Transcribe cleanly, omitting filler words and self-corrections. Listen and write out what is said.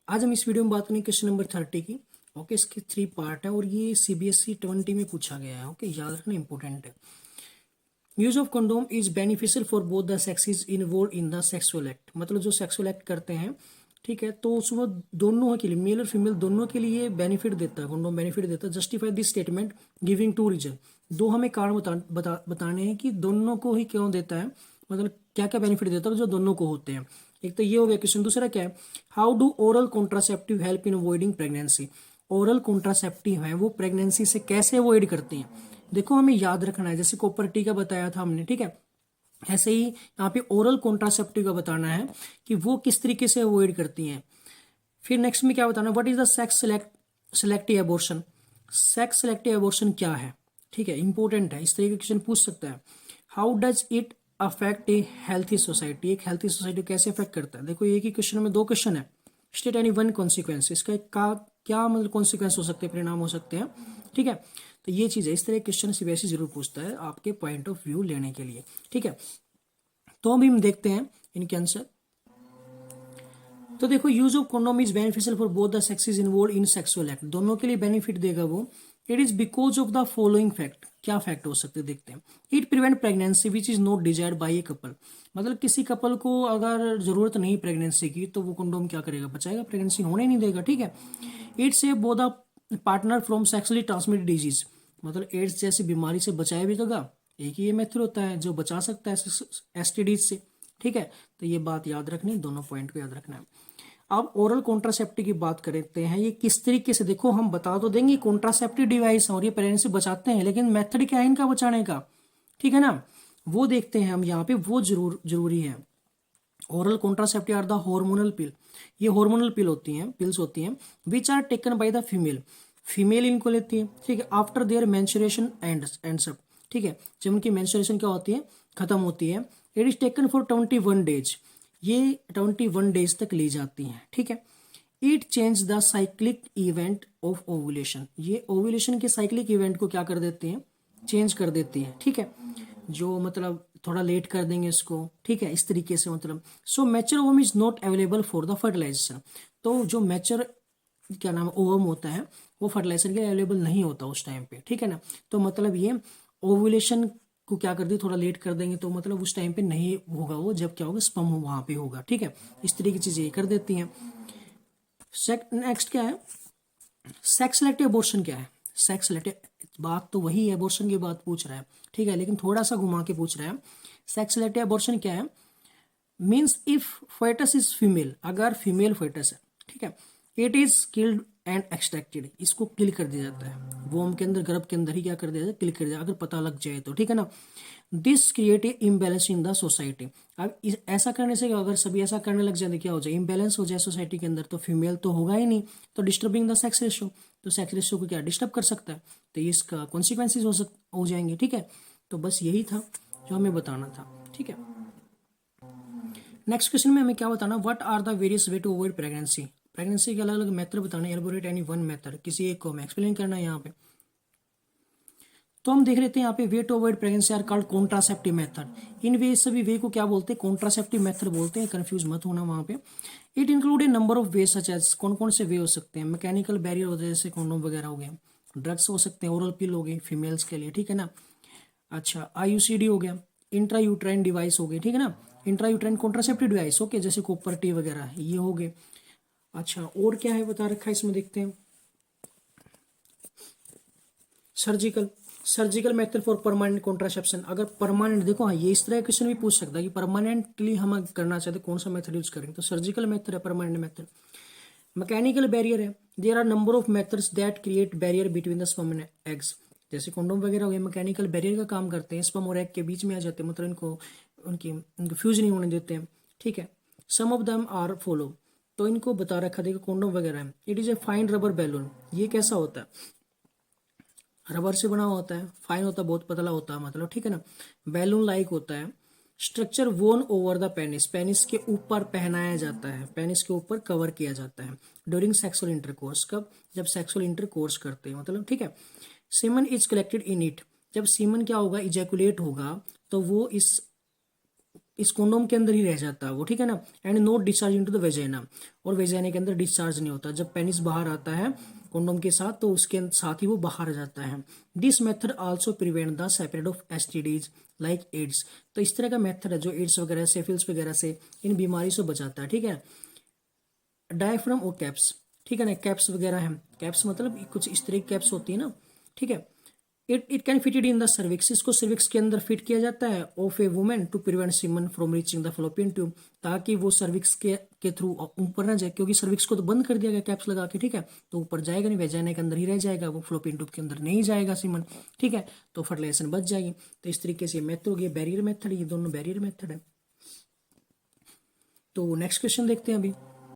आज हम इस वीडियो में बात करेंगे क्वेश्चन नंबर 30 की। ओके, इसके 3 पार्ट है और ये CBSE 20 में पूछा गया है। ओके, याद रखना इंपॉर्टेंट है। Use of condom is beneficial for both the sexes involve in the sexual act. मतलब जो सेक्सुअल एक्ट करते हैं, ठीक है, तो उसमें दोनों के लिए, मेल और फीमेल दोनों के लिए बेनिफिट देता है, कंडोम बेनिफिट देता है। Justify this statement giving 2 reason. दो हमें कारण बताने हैं कि दोनों को ही क्यों देता है, मतलब क्या क्या बेनिफिट देता है जो दोनों को होते हैं। एक तो ये हो गया क्वेश्चन। दूसरा क्या है, how do oral contraceptive help in avoiding pregnancy. Oral contraceptive है वो प्रेगनेंसी से कैसे अवॉइड करते हैं। देखो हमें याद रखना है, जैसे कॉपर टी का बताया था हमने, ठीक है, ऐसे ही यहाँ पे ओरल कॉन्ट्रासेप्टिव का बताना है कि वो किस तरीके से अवॉइड करती हैं। फिर नेक्स्ट में क्या बताना, what is the sex selective abortion. Sex selective abortion क्या है, ठीक है, इंपॉर्टेंट है, इस तरह के क्वेश्चन पूछ सकता है। How does it affect A healthy society. एक हेल्थी सोसाइटी कैसे अफेक्ट करता है। देखो एक ही क्वेश्चन में 2 क्वेश्चन है। स्टेट एनी वन कॉन्सिक्वेंस, इसका एक का क्या मतलब कॉन्सिक्वेंस हो सकते हैं, परिणाम हो सकते हैं, ठीक है। तो ये चीज़ है, इस तरह क्वेश्चन सीबीएसई जरूर पूछता है आपके पॉइंट ऑफ व्यू लेने के लिए, ठीक है। तो अभी हम देखते हैं इनके आंसर। तो देखो, use of condom is beneficial for both the sexes involve in sexual act. दोनों के लिए बेनिफिट देगा वो। It is because of the following fact. क्या फैक्ट हो सकते हैं देखते हैं। It prevent pregnancy which is not desired by a couple. मतलब किसी कपल को अगर जरूरत नहीं प्रेगनेंसी की तो वो कंडोम क्या करेगा, बचाएगा, प्रेगनेंसी होने नहीं देगा, ठीक है। It save both the partner from sexually transmitted disease. मतलब एड्स जैसी बीमारी से बचाया भी देगा। एक ही ये मेथड होता है जो बचा सकता है एसटीडीज से, ठीक है। तो ये बात याद रखनी, दोनों पॉइंट को याद रखना है। अब ओरल कॉन्ट्रासेप्टिव की बात करते हैं, ये किस तरीके से, देखो हम बता तो देंगे कॉन्ट्रासेप्टिव डिवाइस और ये प्रेगनेंसी बचाते हैं, लेकिन मेथड क्या है इनका बचाने का, ठीक है ना, वो देखते हैं हम यहाँ पे, वो जरूरी है। Oral contraceptive are the hormonal pill. ये हार्मोनल पिल होती हैं, पिल्स होती हैं, which are taken by the female. Female इनको लेती है, ठीक है, after their menstruation ends up, ठीक है, जब उनकी मेंस्ट्रुएशन क्या होती है, खत्म होती है। It is taken for 21 days. ये 21 डेज तक ली जाती हैं, ठीक है। It change the cyclic event of ovulation. ये ओवुलेशन के साइक्लिक इवेंट को क्या कर देते हैं, चेंज कर देती है, ठीक है, जो मतलब थोड़ा लेट कर देंगे इसको, ठीक है, इस तरीके से मतलब। So mature ovum is not available for the fertilisation. तो जो मैच्योर क्या नाम ओवम होता है वो फर्टिलाइजेशन के लिए अवेलेबल नहीं होता उस टाइम पे, ठीक है ना। तो मतलब ये ओवुलेशन को क्या कर दी, थोड़ा लेट कर देंगे तो मतलब उस टाइम पे नहीं होगा वो, जब क्या होगा, स्पर्म वहां पे होगा, ठीक है। इस तरीके की चीजें ये कर देती हैं। नेक्स्ट क्या है, सेक्स सेलेक्टिव अबॉर्शन क्या है। सेक्स सेलेक्टिव बात तो वही है, अबॉर्शन की बात पूछ रहा है, ठीक है, लेकिन थोड़ा सा घुमा के पूछ रहा है। सेक्स सेलेक्टिव अबॉर्शन क्या है, means if foetus is female, अगर फीमेल फेटस है, ठीक है, it is killed and extracted, इसको किल कर दिया जाता है, वोम के अंदर, गर्भ के अंदर ही क्या कर दिया जाता है, किल कर दिया, अगर पता लग जाए तो, ठीक है ना। This create a imbalance in the society. अब ऐसा करने से क्या, अगर सभी ऐसा करने लग जाए तो क्या हो जाए, इम्बेलेंस हो जाए सोसाइटी के अंदर, तो फीमेल तो होगा ही नहीं, तो डिस्टर्बिंग द सेक्स रेशियो, तो सेक्स रेशियो को क्या डिस्टर्ब कर सकता है, तो इसका कॉन्सिक्वेंसेज हो जाएंगे, ठीक है। तो बस यही था जो हमें बताना था, ठीक है। नेक्स्ट क्वेश्चन में हमें क्या बताना, what are the various way to avoid pregnancy. Pregnancy के अलग अलग मेथड बताने, एलबोरेट एनी वन मेथड, किसी एक को हमें एक्सप्लेन करना है यहाँ पे। तो हम देख लेते हैं यहाँ पे, way to avoid pregnancy are called contraceptive method. इन वे, सभी वे को क्या बोलते हैं, कॉन्ट्रासेप्टिव मेथड बोलते हैं, कंफ्यूज मत होना वहाँ पे। It include a number of way such as, कौन कौन से वे हो सकते हैं, मैकेनिकल बैरियर हो, जैसे कॉन्डोम वगैरह हो गए, ड्रग्स हो सकते हैं, ओरल पिल हो गई फीमेल्स के लिए, ठीक है ना। अच्छा, IUCD हो गया, इंट्रा यूट्राइन डिवाइस हो गई, ठीक है ना, intra uterine contraceptive device, okay, जैसे कॉपर टी वगैरह ये हो गए। अच्छा, और क्या है बता रखा है इसमें, देखते हैं। Surgical method for permanent contraception. अगर परमानेंट, देखो हाँ, ये इस तरह क्वेश्चन भी पूछ सकता है कि परमानेंटली हम करना चाहते कौन सा मेथड यूज करेंगे, तो सर्जिकल मेथड है परमानेंट मेथड। मैकेनिकल बैरियर है, there are number of methods that create barrier between the sperm and eggs. जैसे कॉन्डोम वगैरह हो गए, मैकेनिकल बैरियर का काम करते हैं, स्पर्म और एग के बीच में आ जाते हैं, मतलब इनको उनको फ्यूज नहीं होने देते हैं, ठीक है। सम ऑफ देम आर फॉलो, तो इनको बता रखा देखो, कॉन्डोम वगैरह है। It is a fine rubber balloon, ये कैसा होता है, रबर से बना होता है, फाइन होता है, बहुत पतला होता है, मतलब, ठीक है ना, बैलून लाइक होता है। स्ट्रक्चर वोन ओवर द पेनिस, पेनिस के ऊपर पहनाया जाता है, पेनिस के ऊपर कवर किया जाता है ड्यूरिंग सेक्सुअल इंटरकोर्स, कब, जब सेक्सुअल इंटरकोर्स करते हैं, मतलब, ठीक है। Semen is collected in it, जब सीमन क्या होगा, इजैकुलेट होगा, तो वो इस इस कॉन्डोम के अंदर ही रह जाता है वो, ठीक है ना, and not discharge into the vagina, और वेजाइना के अंदर डिस्चार्ज नहीं होता। जब पेनिस बाहर आता है कॉन्डोम के साथ तो उसके साथ ही वो बाहर जाता है। This method also prevent the spread of STDs like AIDS. तो इस तरह का मेथड है जो एड्स वगैरह, सेफिल्स वगैरह से, इन बीमारी से बचाता है, ठीक है। डायफ्राम और कैप्स, ठीक है ना, कैप्स वगैरह है, कैप्स मतलब कुछ इस तरह की कैप्स होती है ना, ठीक है। It can fitted in the cervix, इसको सर्विक्स के अंदर फिट किया जाता है of a women to prevent semen from reaching the fallopian tube, ताकि वो सर्विक्स के थ्रू ऊपर ना जाए, क्योंकि सर्विक्स को तो बंद कर दिया गया कैप्स लगा के, ठीक है, तो ऊपर जाएगा नहीं, वेजाइना के अंदर ही रह जाएगा वो, फ्लोपियन ट्यूब के अंदर नहीं जाएगा सीमन, ठीक है, तो फर्टिलाइजेशन बच जाएगी। तो इस तरीके से मेथड हो गया बैरियर मेथड, ये दोनों बैरियर मेथड है। तो नेक्स्ट क्वेश्चन देखते हैं अभी।